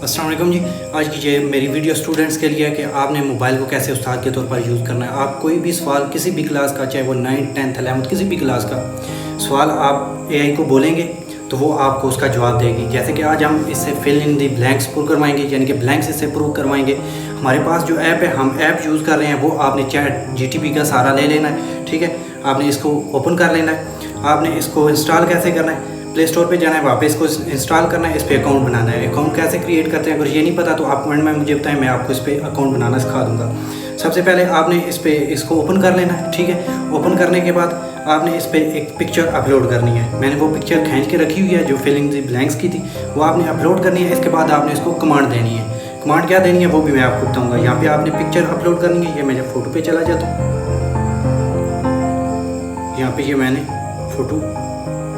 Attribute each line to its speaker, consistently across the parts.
Speaker 1: अस्सलाम वालेकुम जी। आज की ये मेरी वीडियो स्टूडेंट्स के लिए है कि आपने मोबाइल को कैसे उस्ताद के तौर पर यूज़ करना है। आप कोई भी सवाल किसी भी क्लास का, चाहे वो 9th 10th 11th किसी भी क्लास का सवाल आप एआई को बोलेंगे तो वो आपको उसका जवाब देगी। जैसे कि आज हम इससे फिल इन दी ब्लैंक्स पुर करवाएंगे, यानी कि ब्लैंक्स इससे प्रूव करवाएंगे। हमारे पास जो ऐप है, हम ऐप यूज़ कर रहे हैं, वो आपने चैट जीटीपी का सहारा ले लेना है। ठीक है, आपने इसको ओपन कर लेना है। आपने इसको इंस्टॉल कैसे करना है, प्ले स्टोर पे जाना है, वहाँ पे इसको इंस्टॉल करना है, इस पर अकाउंट बनाना है। अकाउंट कैसे क्रिएट करते हैं, अगर ये नहीं पता तो आप कमेंट में मुझे बताएं, मैं आपको इस पर अकाउंट बनाना सिखा दूँगा। सबसे पहले आपने इसको ओपन कर लेना है। ठीक है, ओपन करने के बाद आपने इस पर एक पिक्चर अपलोड करनी है। मैंने वो पिक्चर खींच के रखी हुई है जो फिलिंग दी ब्लैंक्स की थी, वो आपने अपलोड करनी है। इसके बाद आपने इसको कमांड देनी है। कमांड क्या देनी है वो भी मैं आपको बताऊँगा। यहाँ पर आपने पिक्चर अपलोड करनी है। ये मैं जब फ़ोटो पर चला जाता हूँ, यहाँ पर ये मैंने फ़ोटो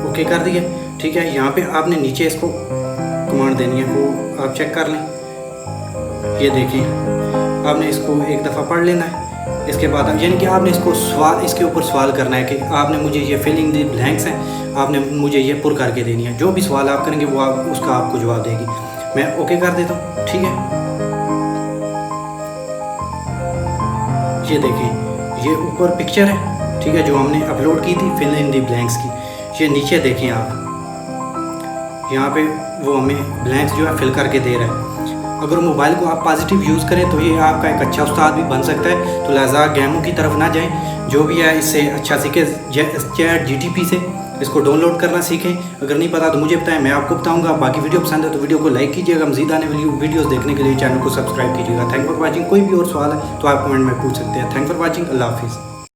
Speaker 1: ओके कर दिया। ठीक है, यहाँ पे आपने नीचे इसको कमांड देनी है, वो आप चेक कर लें। ये देखें, आपने इसको एक दफ़ा पढ़ लेना है। इसके बाद यानी कि आपने इसके ऊपर सवाल करना है कि आपने मुझे ये फिलिंग दी ब्लैंक्स हैं, आपने मुझे ये पुर करके देनी है। जो भी सवाल आप करेंगे वो उसका आपको जवाब देगी। मैं ओके कर देता हूँ। ठीक है, ये देखें, ये ऊपर पिक्चर है। ठीक है, जो हमने अपलोड की थी फिल इन दी ब्लैंक्स की। ये नीचे देखें आप, यहाँ पे वो हमें ब्लैंक्स जो है फिल करके दे रहा है। अगर मोबाइल को आप पॉजिटिव यूज़ करें तो ये आपका एक अच्छा उस्ताद भी बन सकता है। तो लिहाजा गेमों की तरफ ना जाएं, जो भी है इससे अच्छा सीखें। चैट जीटीपी से इसको डाउनलोड करना सीखें। अगर नहीं पता तो मुझे बताएं, मैं आपको बताऊंगा। बाकी वीडियो पसंद है तो वीडियो को लाइक कीजिएगा। मज़ीद आने वाली वीडियोस देखने के लिए चैनल को सब्सक्राइब कीजिएगा। Thank for watching. कोई भी और सवाल है तो आप कमेंट में पूछ सकते हैं। Thank for watching. अल्लाह हाफिज़।